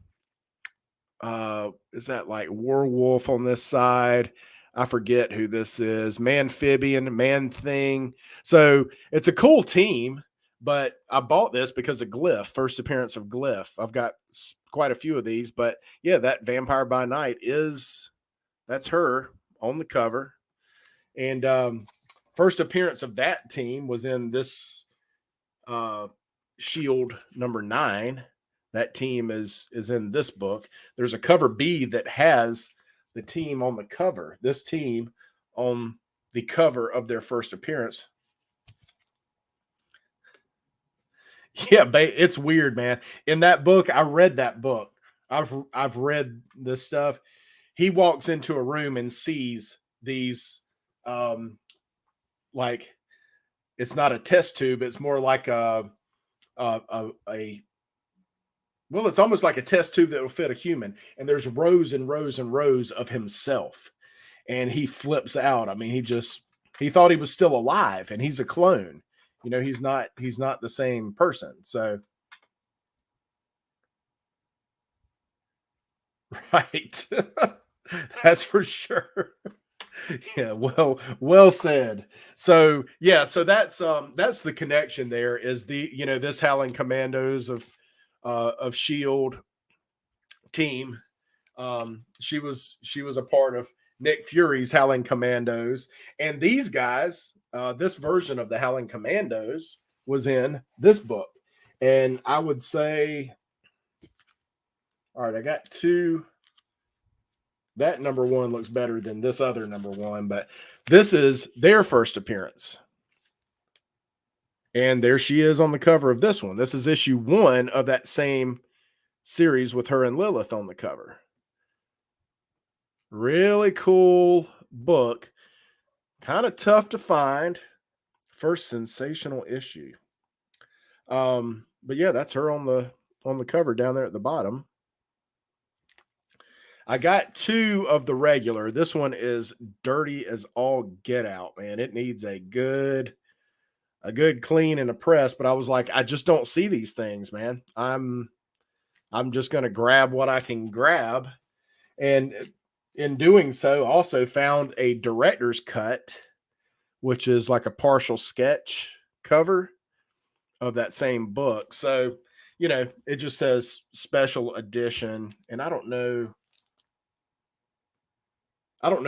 that like Werewolf on this side? I forget who this is. Manphibian, Man Thing. So it's a cool team, but I bought this because of Glyph, first appearance of Glyph. I've got quite a few of these, but yeah, that Vampire by Night that's her on the cover. And first appearance of that team was in this Shield number 9. That team is in this book. There's a cover B that has the team on the cover. This team on the cover of their first appearance. Yeah, it's weird, man. In that book, I read that book. I've read this stuff. He walks into a room and sees these um like it's not a test tube, it's more like a well, it's almost like a test tube that will fit a human. And there's rows and rows and rows of himself. And he flips out. I mean, he thought he was still alive and he's a clone. You know, he's not the same person. So right. That's for sure. Yeah, well said. So yeah, so that's the connection there is this Howling Commandos of Shield team. She was a part of Nick Fury's Howling Commandos, and these guys, this version of the Howling Commandos was in this book, and I would say, all right, I got two. That number one looks better than this other number one, but this is their first appearance. And there she is on the cover of this one. This is issue 1 of that same series with her and Lilith on the cover. Really cool book. Kind of tough to find. First sensational issue. But yeah, that's her on the cover down there at the bottom. I got 2 of the regular. This one is dirty as all get out, man. It needs a good clean and a press, but I was like, I just don't see these things, man. I'm just going to grab what I can grab. And in doing so, also found a director's cut, which is like a partial sketch cover of that same book. So, it just says special edition, and I don't know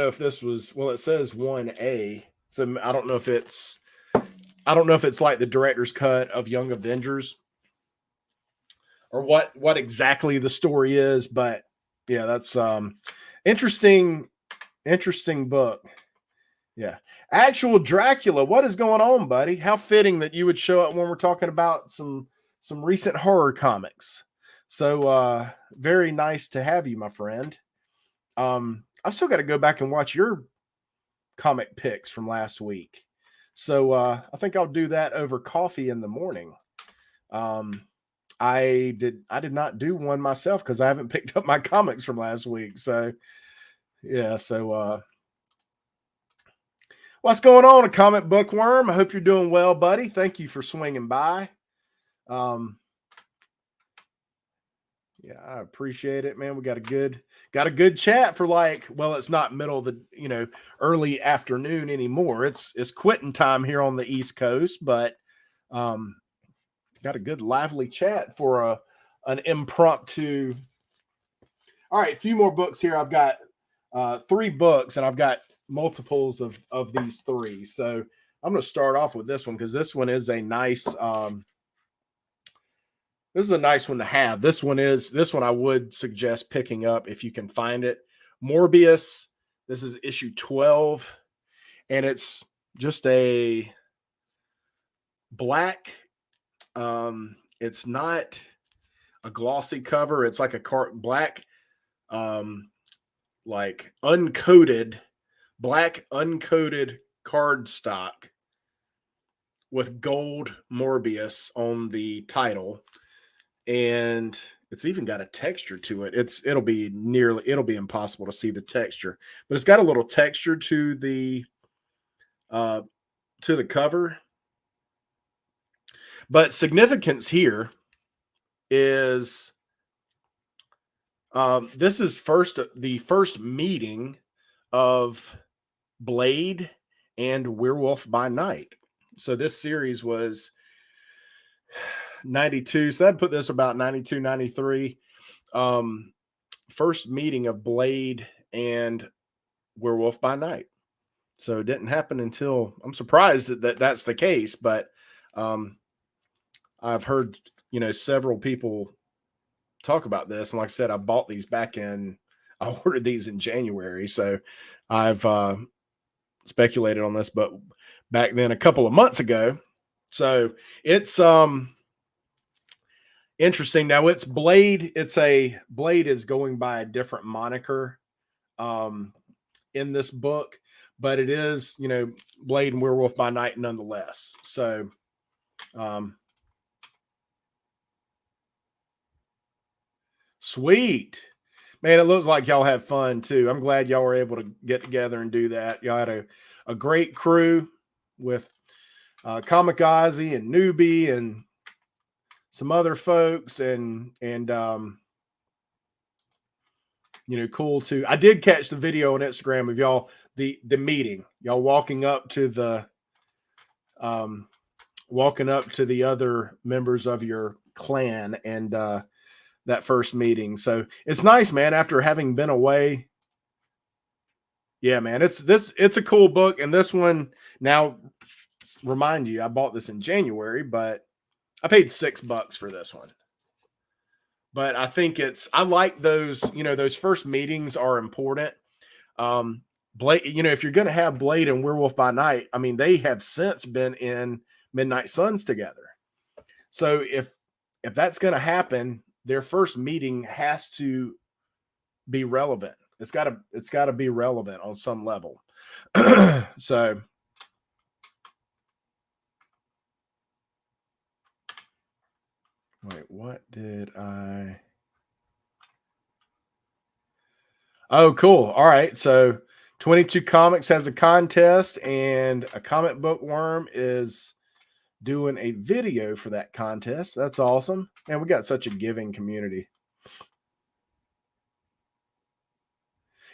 if this was, well, it says 1A. So I don't know if it's like the director's cut of Young Avengers or what exactly the story is, but yeah, that's interesting book. Yeah. Actual Dracula, what is going on, buddy? How fitting that you would show up when we're talking about some recent horror comics. So very nice to have you, my friend. I've still got to go back and watch your comic picks from last week. So I think I'll do that over coffee in the morning. I did not do one myself because I haven't picked up my comics from last week. So yeah, so what's going on, a comic bookworm? I hope you're doing well, buddy. Thank you for swinging by. Yeah, I appreciate it, man. We got a good chat for it's not middle of the, early afternoon anymore. It's quitting time here on the East Coast, but got a good lively chat for an impromptu. All right, a few more books here. I've got 3 books, and I've got multiples of these 3. So I'm going to start off with this one because this one is a nice. This is a nice one to have. This one I would suggest picking up if you can find it. Morbius. This is issue 12, and it's just a black. It's not a glossy cover. It's like a black, like black uncoated cardstock with gold Morbius on the title. And it's even got a texture to it. It'll be impossible to see the texture, but it's got a little texture to the cover. But significance here is this is the first meeting of Blade and Werewolf by Night. So this series was 92, so I'd put this about 92, 93. First meeting of Blade and Werewolf by Night. So it didn't happen until, I'm surprised that's the case, but I've heard, several people talk about this. And like I said, I ordered these in January. So I've speculated on this, but back then a couple of months ago. So it's Interesting. Now it's Blade. Blade is going by a different moniker um, in this book, but it is, Blade and Werewolf by Night nonetheless. So, um, sweet. Man, it looks like y'all had fun too. I'm glad y'all were able to get together and do that. Y'all had a great crew with Kamikaze and Newbie and some other folks and cool too. I did catch the video on Instagram of y'all, the meeting, y'all walking up to the other members of your clan and that first meeting. So it's nice, man, after having been away. Yeah, man, it's a cool book. And this one, now remind you, I bought this in January, but I paid $6 for this one. But I think I like those, those first meetings are important. Blade, if you're going to have Blade and Werewolf by Night, I mean, they have since been in Midnight Suns together. So if that's going to happen, their first meeting has to be relevant. It's got to be relevant on some level. So wait, what did I? Oh, cool. All right. So 22 Comics has a contest, and a Comic Book Worm is doing a video for that contest. That's awesome. And we got such a giving community.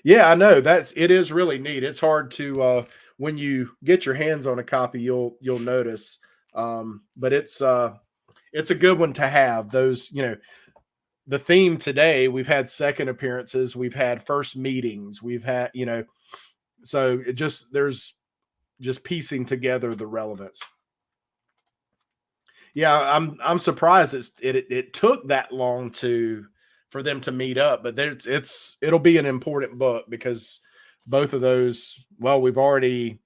Yeah, I know. It is really neat. It's hard to when you get your hands on a copy, you'll notice. But it's a good one to have. Those, the theme today, we've had second appearances, we've had first meetings, we've had, so there's just piecing together the relevance. Yeah, I'm surprised it took that long for them to meet up, but it'll be an important book because both of those, well, we've already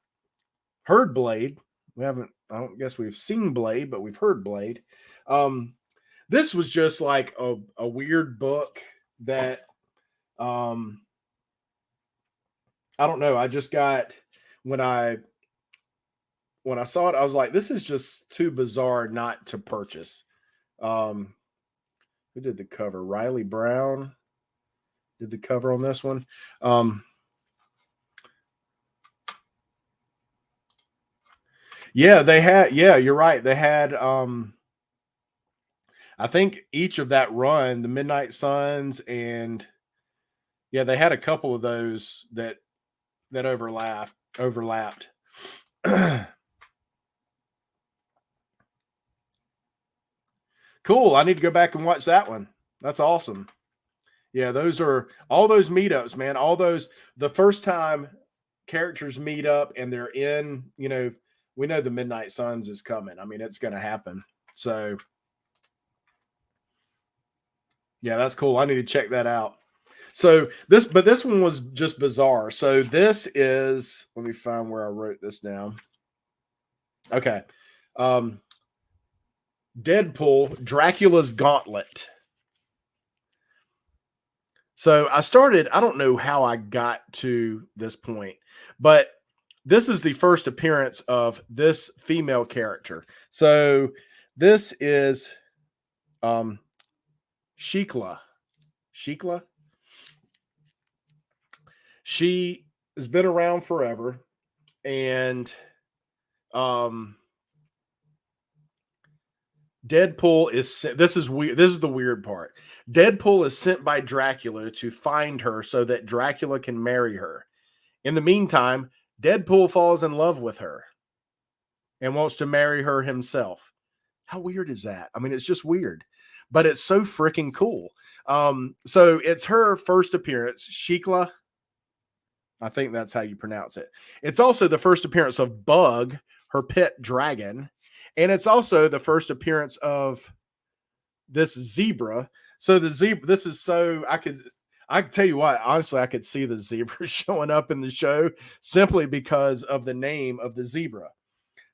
heard Blade. I don't guess we've seen Blade, but we've heard Blade. This was just like a weird book that I don't know. I just got when I saw it, I was like, this is just too bizarre not to purchase. Who did the cover? Riley Brown did the cover on this one. Yeah, you're right. They had I think each of that run, the Midnight Suns, and yeah, they had a couple of those that overlapped. Cool. I need to go back and watch that one. That's awesome. Yeah, those are all those meetups, man. All those, the first time characters meet up and they're in, we know the Midnight Suns is coming. I mean, it's going to happen. So, yeah, that's cool. I need to check that out. So this one was just bizarre. So this is, let me find where I wrote this down. Okay. Deadpool, Dracula's Gauntlet. So I don't know how I got to this point, but this is the first appearance of this female character. So this is Shikla. She has been around forever, and Deadpool is, this is weird. This is the weird part. Deadpool is sent by Dracula to find her so that Dracula can marry her. In the meantime, Deadpool falls in love with her and wants to marry her himself. How weird is that? I mean, it's just weird, but it's so freaking cool. So it's her first appearance, Shikla. I think that's how you pronounce it. It's also the first appearance of Bug, her pet dragon. And it's also the first appearance of this zebra. So the zebra, this is so, I can tell you what, honestly, I could see the zebra showing up in the show simply because of the name of the zebra.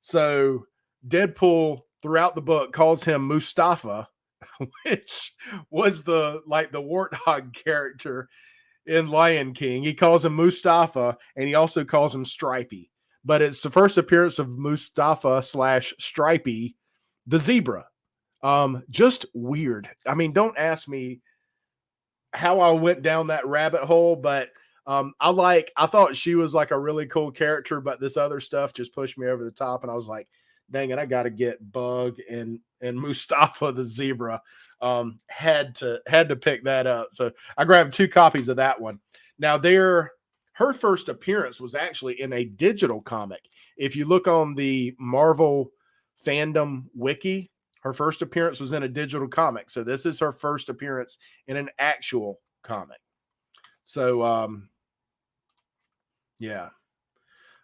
So Deadpool throughout the book calls him Mustafa which was the warthog character in Lion King. He calls him Mustafa, and he also calls him Stripey. But it's the first appearance of Mustafa slash Stripey, the zebra. Just weird. I mean, don't ask me how I went down that rabbit hole, but I thought she was like a really cool character, but this other stuff just pushed me over the top, and I was like, dang it, I got to get Bug and Mustafa the zebra. Had to pick that up, so I grabbed 2 copies of that one. Now, her first appearance was actually in a digital comic. If you look on the Marvel fandom wiki, her first appearance was in a digital comic. So this is her first appearance in an actual comic. So yeah.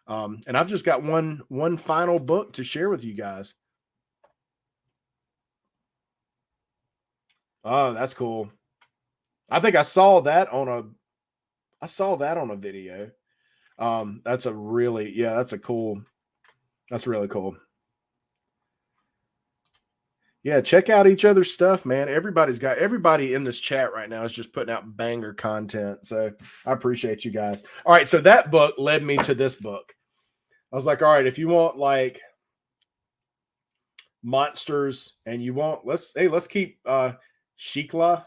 And I've just got one final book to share with you guys. Oh, that's cool. I think I saw that on a video. That's really cool. Yeah, check out each other's stuff, man. Everybody in this chat right now is just putting out banger content. So I appreciate you guys. All right, so that book led me to this book. I was like, all right, if you want like monsters and you want let's keep Shikla.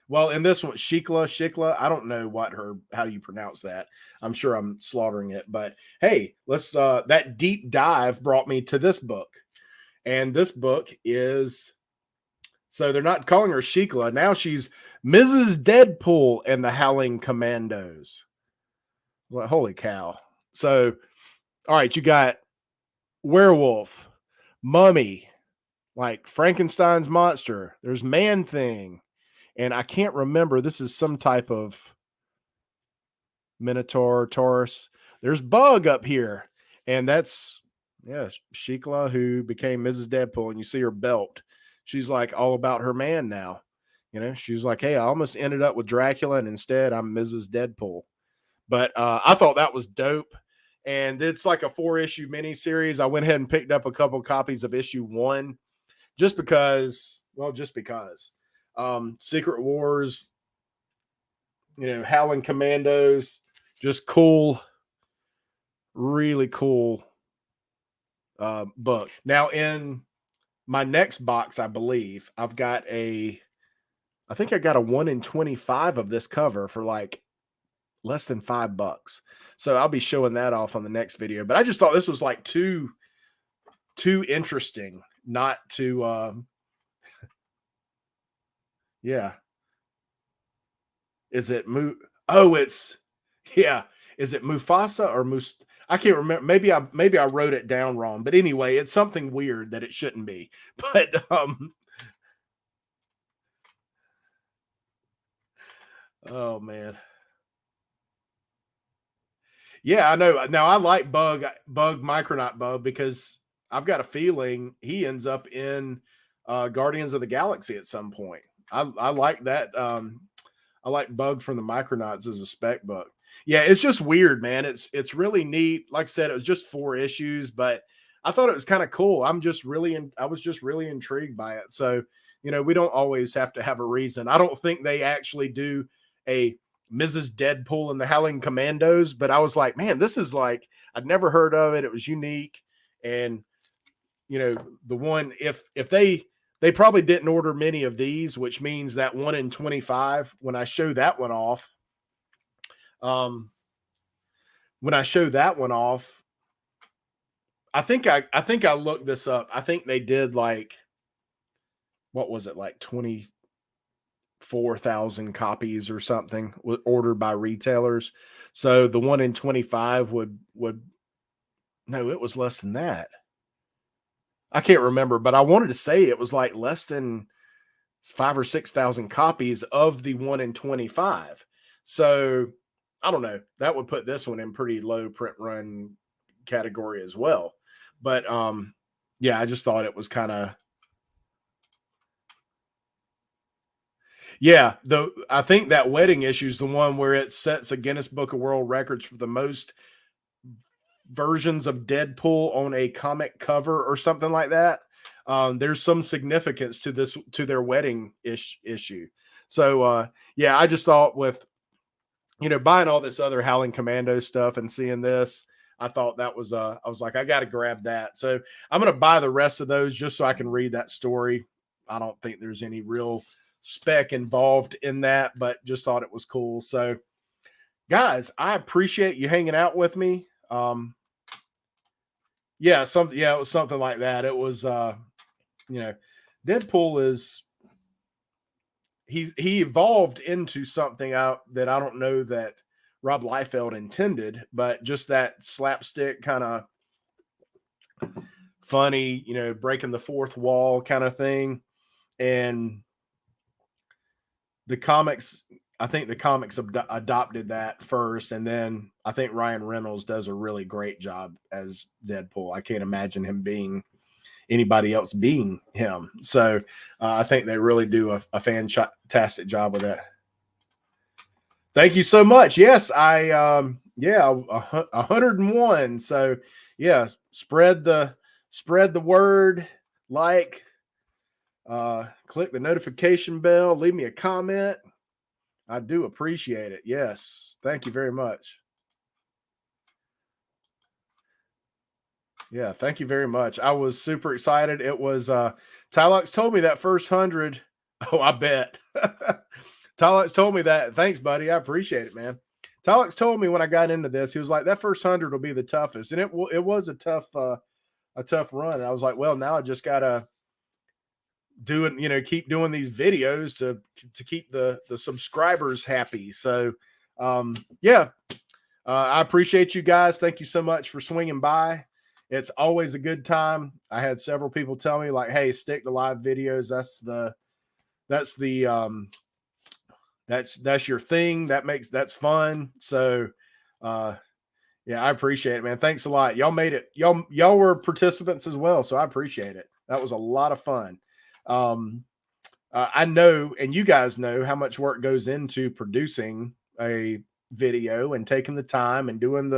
Well, in this one, Shikla. I don't know how you pronounce that. I'm sure I'm slaughtering it, but hey, let's that deep dive brought me to this book. And this book is, so they're not calling her Shikla. Now she's Mrs. Deadpool and the Howling Commandos. Well, holy cow. So, all right, you got werewolf, mummy, like Frankenstein's monster. There's Man Thing. And I can't remember. This is some type of Minotaur, Taurus. There's Bug up here. And that's, yeah, Shikla, who became Mrs. Deadpool, and you see her belt. She's like all about her man now. You know, she's like, hey, I almost ended up with Dracula, and instead I'm Mrs. Deadpool. But I thought that was dope. And it's like a 4-issue miniseries. I went ahead and picked up a couple copies of issue 1 just because. Secret Wars, Howling Commandos, just cool, really cool book. Now in my next box, I believe I think I got a 1 in 25 of this cover for like less than $5. So I'll be showing that off on the next video. But I just thought this was like too interesting not to yeah. Is it is it Mufasa or I can't remember. Maybe I wrote it down wrong. But anyway, it's something weird that it shouldn't be. But oh man. Yeah, I know. Now I like Bug Micronaut Bug because I've got a feeling he ends up in Guardians of the Galaxy at some point. I like that. I like Bug from the Micronauts as a spec book. Yeah, it's just weird, man. It's really neat. Like I said, it was just 4 issues, but I thought it was kind of cool. I was just really intrigued by it. So, we don't always have to have a reason. I don't think they actually do a Mrs. Deadpool and the Howling Commandos, but I was like, man, this is like, I'd never heard of it. It was unique. And, the one, if they probably didn't order many of these, which means that 1 in 25, when I show that one off, I think I looked this up. I think they did like, what was it, like 24,000 copies or something ordered by retailers. So the 1 in 25 would no, it was less than that. I can't remember, but I wanted to say it was like less than 5,000 or 6,000 copies of the 1 in 25. So I don't know. That would put this one in pretty low print run category as well. But yeah, I just thought it was kind of, yeah. I think that wedding issue is the one where it sets a Guinness Book of World Records for the most versions of Deadpool on a comic cover or something like that. there's some significance to this, to their wedding issue. So yeah, I just thought with, you know, buying all this other Howling Commando stuff and seeing this, I thought that was I was like, I got to grab that. So I'm going to buy the rest of those just so I can read that story. I don't think there's any real spec involved in that, but just thought it was cool. So guys, I appreciate you hanging out with me. Yeah, it was something like that. It was you know, Deadpool is, he evolved into something out that I don't know that Rob Liefeld intended, but just that slapstick kind of funny, you know, breaking the fourth wall kind of thing. And the comics, I think the comics adopted that first, and then I think Ryan Reynolds does a really great job as Deadpool. I can't imagine him being anybody else being him. So I think they really do a fantastic job with that. Thank you so much. Yes, yeah, 101. So yeah, spread the word, like, click the notification bell, leave me a comment. I do appreciate it. Yes. Thank you very much. Yeah, thank you very much. I was super excited. It was Tylox told me that first 100. Oh, I bet. Tylox told me that. Thanks, buddy. I appreciate it, man. Tylox told me when I got into this, he was like, that first 100 will be the toughest. And it was a tough run. And I was like, well, now I just gotta do it, you know, keep doing these videos to keep the subscribers happy. So yeah, I appreciate you guys. Thank you so much for swinging by. It's always a good time. I had several people tell me like, hey, stick to live videos. That's your thing. That's fun. So yeah, I appreciate it, man. Thanks a lot. Y'all made it. Y'all were participants as well. So I appreciate it. That was a lot of fun. I know, and you guys know how much work goes into producing a video and taking the time and doing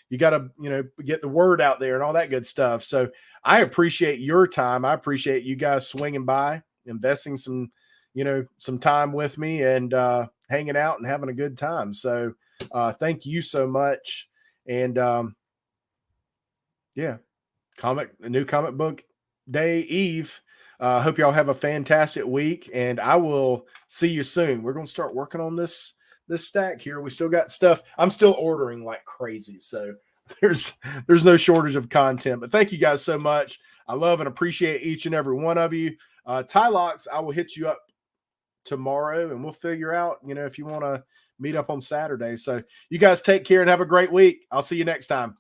you got to, you know, get the word out there and all that good stuff. So I appreciate your time. I appreciate you guys swinging by, investing some, you know, some time with me and hanging out and having a good time. So thank you so much. And yeah, a new comic book day eve. Hope y'all have a fantastic week, and I will see you soon. We're going to start working on this stack here. We still got stuff. I'm still ordering like crazy, so there's no shortage of content. But thank you guys so much. I love and appreciate each and every one of you. Tylox, I will hit you up tomorrow, and we'll figure out, you know, if you want to meet up on Saturday. So you guys take care and have a great week. I'll see you next time.